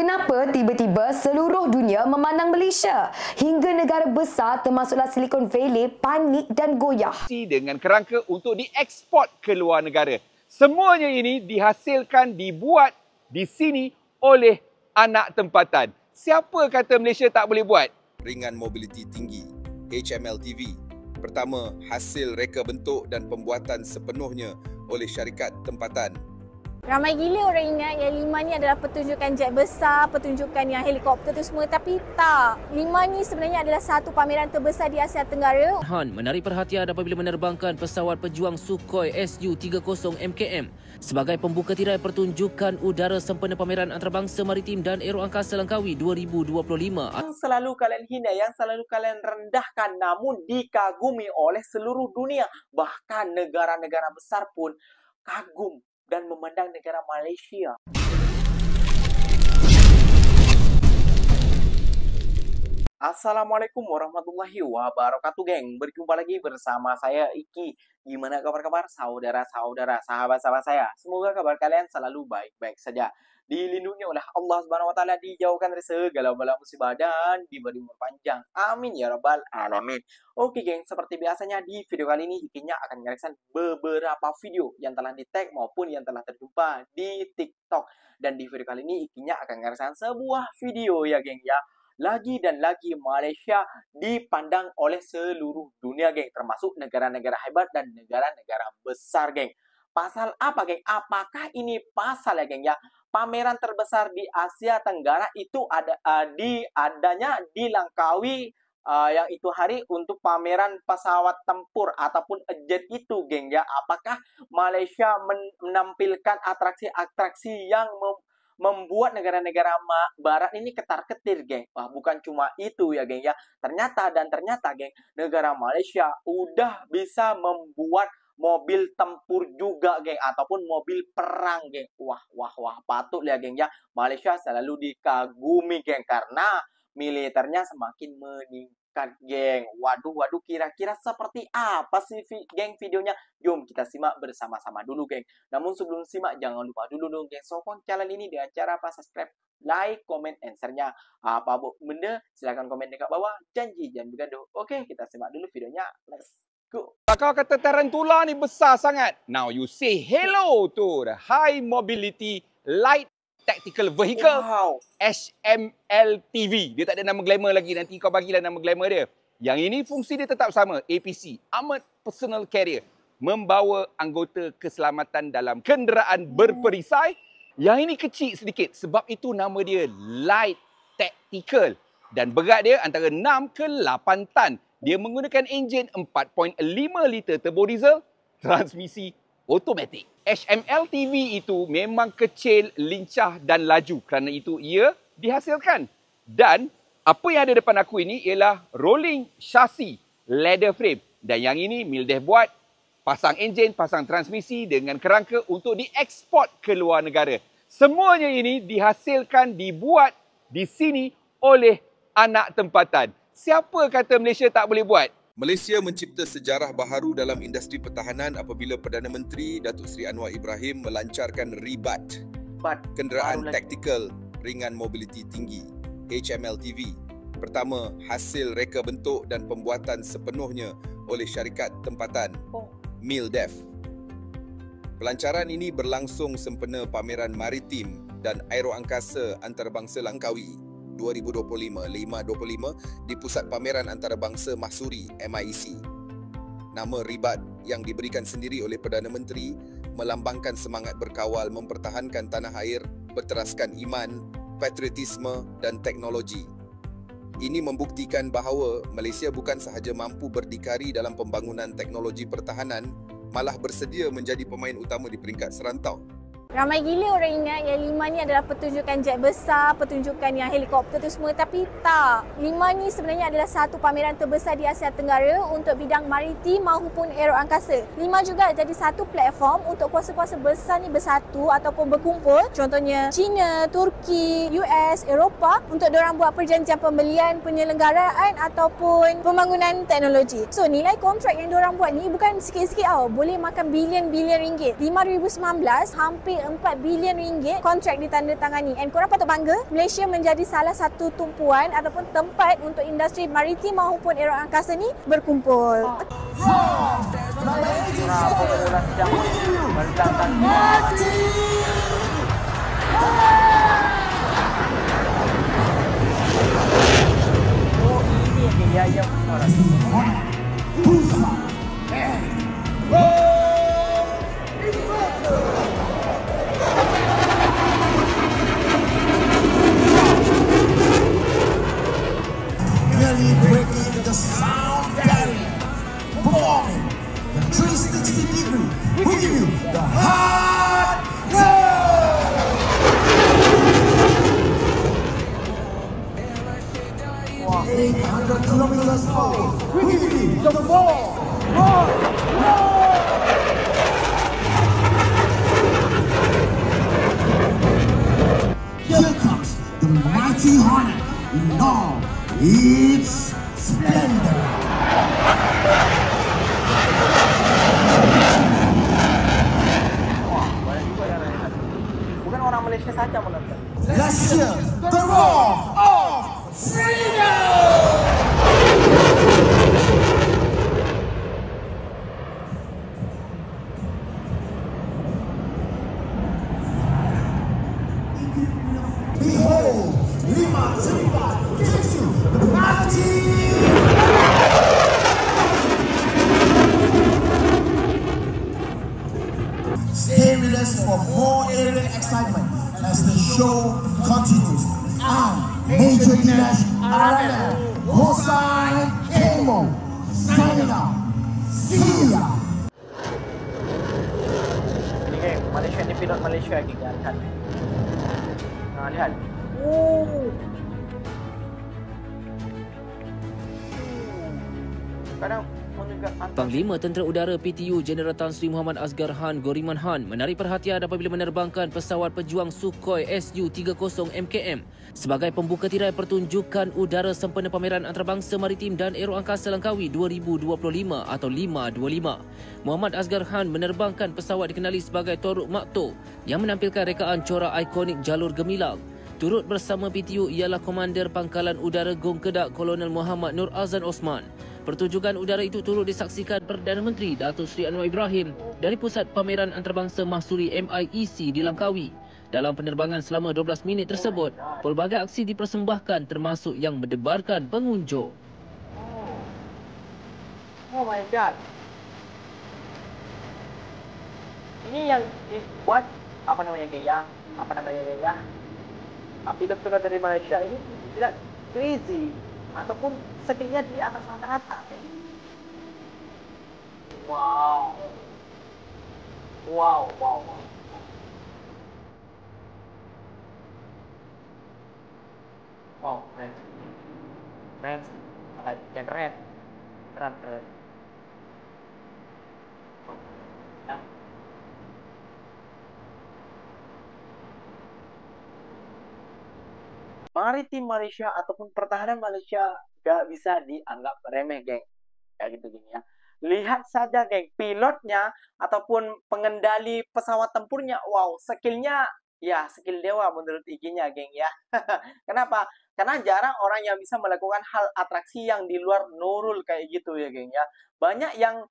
Kenapa tiba-tiba seluruh dunia memandang Malaysia? Hingga negara besar termasuklah Silicon Valley panik dan goyah. Dengan kerangka untuk diekspor ke luar negara. Semuanya ini dibuat di sini oleh anak tempatan. Siapa kata Malaysia tak boleh buat? Ringan mobiliti tinggi, HMLTV. Pertama, hasil reka bentuk dan pembuatan sepenuhnya oleh syarikat tempatan. Ramai gila orang ingat yang Lima ni adalah pertunjukan jet besar, pertunjukan yang helikopter tu semua. Tapi tak. Lima ni sebenarnya adalah satu pameran terbesar di Asia Tenggara. Han menarik perhatian apabila menerbangkan pesawat pejuang Sukhoi Su-30 MKM sebagai pembuka tirai pertunjukan udara sempena pameran antarabangsa maritim dan aeroangkasa Langkawi 2025. Yang selalu kalian hina, yang selalu kalian rendahkan namun dikagumi oleh seluruh dunia. Bahkan negara-negara besar pun kagum dan memandang negara Malaysia. Assalamualaikum warahmatullahi wabarakatuh, geng. Berjumpa lagi bersama saya Iki. Gimana kabar-kabar saudara-saudara, sahabat-sahabat saya? Semoga kabar kalian selalu baik-baik saja. Dilindungi oleh Allah Subhanahu wa taala, dijauhkan dari segala bala musibah dan diberi umur panjang. Amin ya rabbal alamin. Oke, geng, seperti biasanya di video kali ini Ikinya akan mereaksi beberapa video yang telah di-tag maupun yang telah terjumpa di TikTok. Dan di video kali ini Ikinya akan mereaksi sebuah video ya, geng ya. Lagi dan lagi Malaysia dipandang oleh seluruh dunia, geng, termasuk negara-negara hebat dan negara-negara besar, geng. Pasal apa, geng? Apakah ini pasal ya, geng ya? Pameran terbesar di Asia Tenggara itu adanya di Langkawi yang itu hari untuk pameran pesawat tempur ataupun jet itu, geng ya. Apakah Malaysia menampilkan atraksi-atraksi yang membuat negara-negara barat ini ketar-ketir, geng? Wah, bukan cuma itu ya, geng ya. Ternyata, geng, negara Malaysia udah bisa membuat mobil tempur juga, geng, ataupun mobil perang, geng. Wah, patut ya, geng ya. Malaysia selalu dikagumi, geng, karena militernya semakin meningkat, geng. Waduh, kira-kira seperti apa sih, geng, videonya? Jom kita simak bersama-sama dulu, geng. Namun sebelum simak, jangan lupa dulu dong, geng, sokong channel ini dengan cara apa? Subscribe, like, comment, answer-nya. Apa benda? Silahkan komen dekat bawah. Janji jangan bergaduh. Oke, kita simak dulu videonya. Let's go. Kau kata tarantula ni besar sangat. Now you say hello to the High Mobility Light Tactical Vehicle, Wow. HMLTV. Dia tak ada nama glamour lagi. Nanti kau bagilah nama glamour dia. Yang ini fungsi dia tetap sama. APC, Armored Personal Carrier. Membawa anggota keselamatan dalam kenderaan berperisai. Yang ini kecil sedikit. Sebab itu nama dia Light Tactical. Dan berat dia antara 6 ke 8 tan. Dia menggunakan enjin 4.5 liter turbo diesel, transmisi automatik. HMLTV itu memang kecil, lincah dan laju. Kerana itu ia dihasilkan. Dan apa yang ada depan aku ini ialah rolling chassis leather frame. Dan yang ini Mildef buat, pasang enjin, pasang transmisi dengan kerangka untuk diekspor ke luar negara. Semuanya ini dibuat di sini oleh anak tempatan. Siapa kata Malaysia tak boleh buat? Malaysia mencipta sejarah baharu dalam industri pertahanan apabila Perdana Menteri Datuk Seri Anwar Ibrahim melancarkan RIBAT, kenderaan taktikal ringan mobiliti tinggi, HMLTV. Pertama, hasil reka bentuk dan pembuatan sepenuhnya oleh syarikat tempatan, Mildef. Pelancaran ini berlangsung sempena pameran maritim dan aeroangkasa antarabangsa Langkawi 2025 di Pusat Pameran Antarabangsa Mahsuri MIEC. Nama RIBAT yang diberikan sendiri oleh Perdana Menteri melambangkan semangat berkawal mempertahankan tanah air berteraskan iman, patriotisme dan teknologi. Ini membuktikan bahawa Malaysia bukan sahaja mampu berdikari dalam pembangunan teknologi pertahanan, malah bersedia menjadi pemain utama di peringkat serantau. Ramai gila orang ingat yang Lima ni adalah pertunjukan jet besar, pertunjukan yang helikopter tu semua. Tapi tak. Lima ni sebenarnya adalah satu pameran terbesar di Asia Tenggara untuk bidang maritim maupun aeroangkasa. Lima juga jadi satu platform untuk kuasa-kuasa besar ni bersatu ataupun berkumpul. Contohnya China, Turki, US, Eropah untuk diorang buat perjanjian pembelian, penyelenggaraan ataupun pembangunan teknologi. So nilai kontrak yang diorang buat ni bukan sikit-sikit tau. Boleh makan bilion-bilion ringgit. 2019 hampir 4 bilion ringgit kontrak ditandatangani. And korang patut bangga, Malaysia menjadi salah satu tumpuan ataupun tempat untuk industri maritim maupun aeroangkasa ni berkumpul. Nearly breaking the sound barrier, performing the 360 degree. We give you the hard roll. 800 kilometers forward. We give you the 4 Here comes the mighty Hornet in all its splendor. Bukan orang Malaysia saja menonton. Let's hear the roar of freedom! Behold, Lima Silva gives you the mighty. Stay with us for more aerial excitement as the show continues. I'm Major Dinesh Arana, Hossain Kemo, signing out. See ya. Ini geng, Malaysia ni pilot Malaysia geng, lihat. Lihat. Kadang menegak antar. Panglima Tentera Udara PTU Jeneral Tan Sri Muhammad Asgar Han Goriman Han menarik perhatian apabila menerbangkan pesawat pejuang Sukhoi Su-30 MKM sebagai pembuka tirai pertunjukan udara sempena pameran antarabangsa maritim dan aeroangkasa Langkawi 2025 atau 525. Muhammad Asgar Han menerbangkan pesawat dikenali sebagai Toruk Makto yang menampilkan rekaan corak ikonik jalur gemilang. Turut bersama PTU ialah Komander Pangkalan Udara Gong Kedak Kolonel Muhammad Nur Azan Osman. Pertunjukan udara itu turut disaksikan Perdana Menteri Datuk Seri Anwar Ibrahim dari Pusat Pameran Antarabangsa Mahsuri MIEC di Langkawi. Dalam penerbangan selama 12 minit tersebut, pelbagai aksi dipersembahkan termasuk yang mendebarkan pengunjung. Oh my god. Ini yang dibuat apa namanya geng ya? Apa namanya geng ya? Pilot-pilot dari Malaysia ini tidak crazy ataupun skillnya di atas rata-rata. Wow. Wow, wow. Wow, keren. Keren. Keren. Keren. Keren. Ya. Maritim Malaysia ataupun pertahanan Malaysia gak bisa dianggap remeh, geng. Kayak gitu, geng ya. Lihat saja, geng, pilotnya ataupun pengendali pesawat tempurnya, wow, skillnya, ya, skill dewa menurut IG-nya, geng ya. Kenapa? Karena jarang orang yang bisa melakukan hal atraksi yang di luar Nurul kayak gitu ya, geng ya. Banyak yang,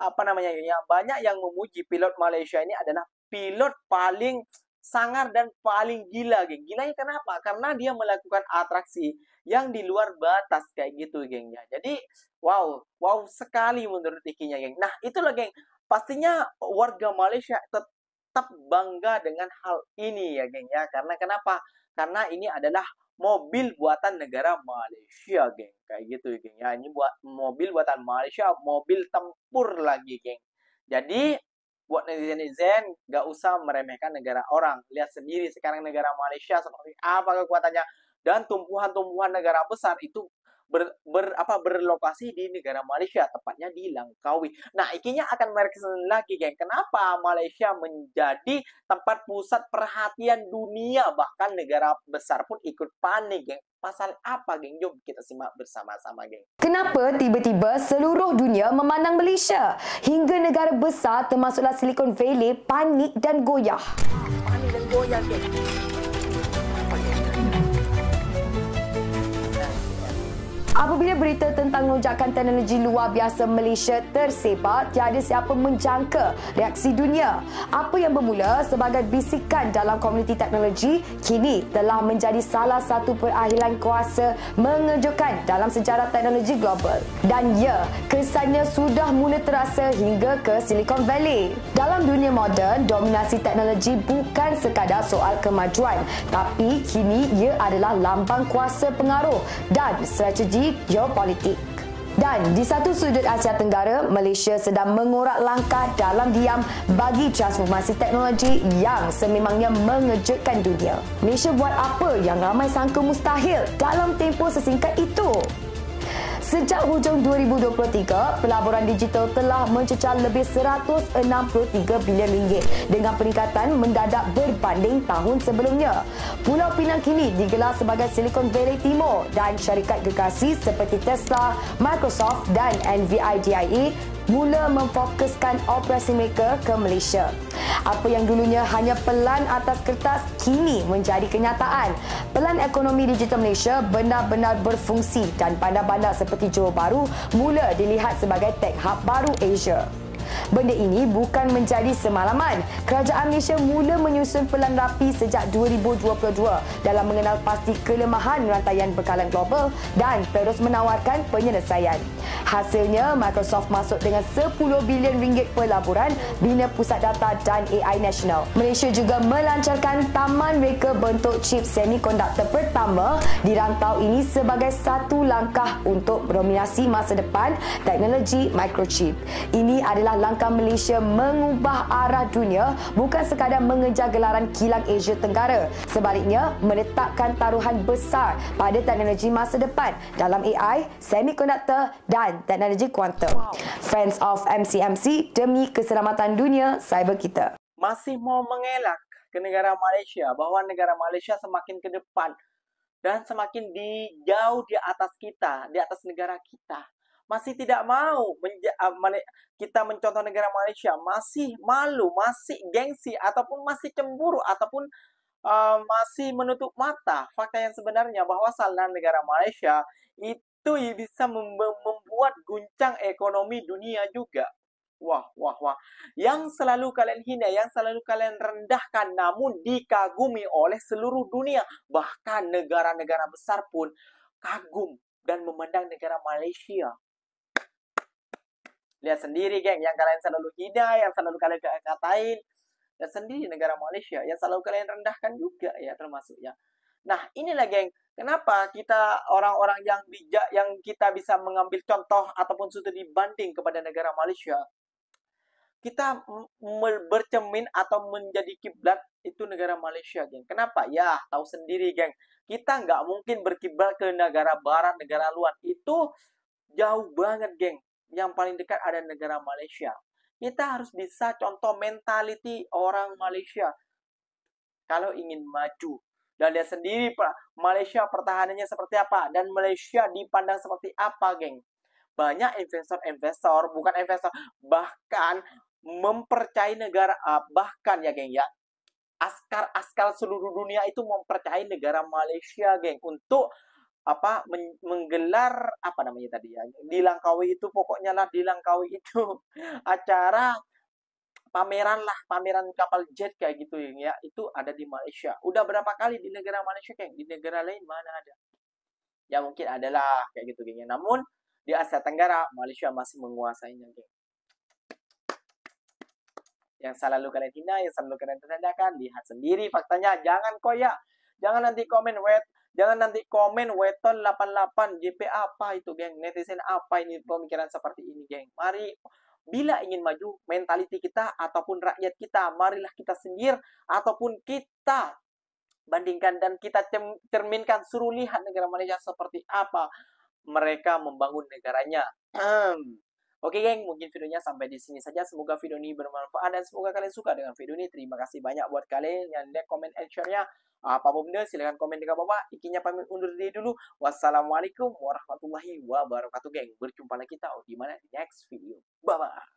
apa namanya, geng ya, banyak yang memuji pilot Malaysia ini adalah pilot paling sangar dan paling gila, geng. Gilanya kenapa? Karena dia melakukan atraksi yang di luar batas kayak gitu, geng ya. Jadi, wow sekali menurut Iki-nya, geng. Nah, itulah, geng. Pastinya warga Malaysia tetap bangga dengan hal ini ya, geng ya. Karena kenapa? Karena ini adalah mobil buatan negara Malaysia, geng. Kayak gitu, geng ya. Ini buat mobil buatan Malaysia, mobil tempur lagi, geng. Jadi, buat netizen-netizen, gak usah meremehkan negara orang. Lihat sendiri sekarang negara Malaysia seperti apa kekuatannya. Dan tumpuhan-tumpuhan negara besar itu berlokasi di negara Malaysia, tepatnya di Langkawi. Nah, ikinya akan mereksan lagi, geng. Kenapa Malaysia menjadi tempat pusat perhatian dunia, bahkan negara besar pun ikut panik, geng. Pasal apa, geng? Jom kita simak bersama-sama, geng. Kenapa tiba-tiba seluruh dunia memandang Malaysia? Hingga negara besar termasuklah Silicon Valley panik dan goyah. Panik dan goyah, geng. Apabila berita tentang lonjakan teknologi luar biasa Malaysia tersebar, tiada siapa menjangka reaksi dunia. Apa yang bermula sebagai bisikan dalam komuniti teknologi, kini telah menjadi salah satu perakhiran kuasa mengejutkan dalam sejarah teknologi global. Dan ya, kesannya sudah mula terasa hingga ke Silicon Valley. Dalam dunia moden, dominasi teknologi bukan sekadar soal kemajuan, tapi kini ia adalah lambang kuasa pengaruh dan strategi geopolitik. Dan di satu sudut Asia Tenggara, Malaysia sedang mengorak langkah dalam diam bagi transformasi teknologi yang sememangnya mengejutkan dunia. Malaysia buat apa yang ramai sangka mustahil dalam tempoh sesingkat itu? Sejak hujung 2023, pelaburan digital telah mencecah lebih 163 bilion ringgit dengan peningkatan mendadak berbanding tahun sebelumnya. Pulau Pinang kini digelar sebagai Silicon Valley Timur dan syarikat gergasi seperti Tesla, Microsoft dan NVIDIA mula memfokuskan operasi mereka ke Malaysia. Apa yang dulunya hanya pelan atas kertas kini menjadi kenyataan. Pelan ekonomi digital Malaysia benar-benar berfungsi dan bandar-bandar seperti Johor Bahru mula dilihat sebagai tech hub baru Asia. Benda ini bukan menjadi semalaman. Kerajaan Malaysia mula menyusun pelan rapi sejak 2022 dalam mengenal pasti kelemahan rantaian bekalan global dan terus menawarkan penyelesaian. Hasilnya, Microsoft masuk dengan 10 bilion ringgit pelaburan bina pusat data dan AI nasional. Malaysia juga melancarkan taman reka bentuk chip semikonduktor pertama di rantau ini sebagai satu langkah untuk dominasi masa depan teknologi microchip. Ini adalah langkah Malaysia mengubah arah dunia, bukan sekadar mengejar gelaran kilang Asia Tenggara. Sebaliknya, meletakkan taruhan besar pada teknologi masa depan dalam AI, semikonduktor dan teknologi kuantum. Friends of MCMC, demi keselamatan dunia cyber kita. Masih mau mengelak ke negara Malaysia, bahwa negara Malaysia semakin ke depan dan semakin jauh di atas kita, di atas negara kita. Masih tidak mau kita mencontoh negara Malaysia, masih malu, masih gengsi, ataupun masih cemburu, ataupun masih menutup mata fakta yang sebenarnya bahwa salah negara Malaysia itu bisa membuat guncang ekonomi dunia juga. Wah. Yang selalu kalian hina, yang selalu kalian rendahkan, namun dikagumi oleh seluruh dunia. Bahkan negara-negara besar pun kagum dan memandang negara Malaysia. Lihat sendiri, geng, yang kalian selalu hina, yang selalu kalian katain. Lihat sendiri negara Malaysia, yang selalu kalian rendahkan juga, ya, termasuknya. Nah, inilah, geng, kenapa kita orang-orang yang bijak, yang kita bisa mengambil contoh ataupun studi banding kepada negara Malaysia. Kita bercermin atau menjadi kiblat itu negara Malaysia, geng. Kenapa? Ya, tahu sendiri, geng. Kita nggak mungkin berkiblat ke negara barat, negara luar. Itu jauh banget, geng. Yang paling dekat ada negara Malaysia. Kita harus bisa contoh mentality orang Malaysia kalau ingin maju. Dan lihat sendiri, Malaysia pertahanannya seperti apa. Dan Malaysia dipandang seperti apa, geng. Banyak investor, bukan investor, bahkan mempercayai negara, bahkan ya, geng, ya. Askar seluruh dunia itu mempercayai negara Malaysia, geng, untuk menggelar apa namanya tadi ya, di Langkawi itu, pokoknya lah di Langkawi itu acara pameran kapal jet kayak gitu, ya, itu ada di Malaysia. Udah berapa kali di negara Malaysia, geng? Di negara lain mana ada? Ya mungkin adalah kayak gitu, geng. Namun di Asia Tenggara Malaysia masih menguasainya, geng. Yang selalu kalian hina, yang selalu kalian rendahkan, lihat sendiri faktanya. Jangan koyak, jangan nanti komen weton 88 JP apa itu, geng. Netizen apa ini pemikiran seperti ini, geng. Mari, bila ingin maju mentaliti kita ataupun rakyat kita, marilah kita sendiri ataupun kita bandingkan dan kita cerminkan, suruh lihat negara Malaysia seperti apa. mereka membangun negaranya. Oke geng, mungkin videonya sampai di sini saja. Semoga video ini bermanfaat dan semoga kalian suka dengan video ini. Terima kasih banyak buat kalian yang like, comment, and share-nya. Apapun benda, silahkan komen di bawah. Ikinya pamit undur diri dulu. Wassalamualaikum warahmatullahi wabarakatuh geng. Berjumpa lagi kita di mana di next video. Bye-bye.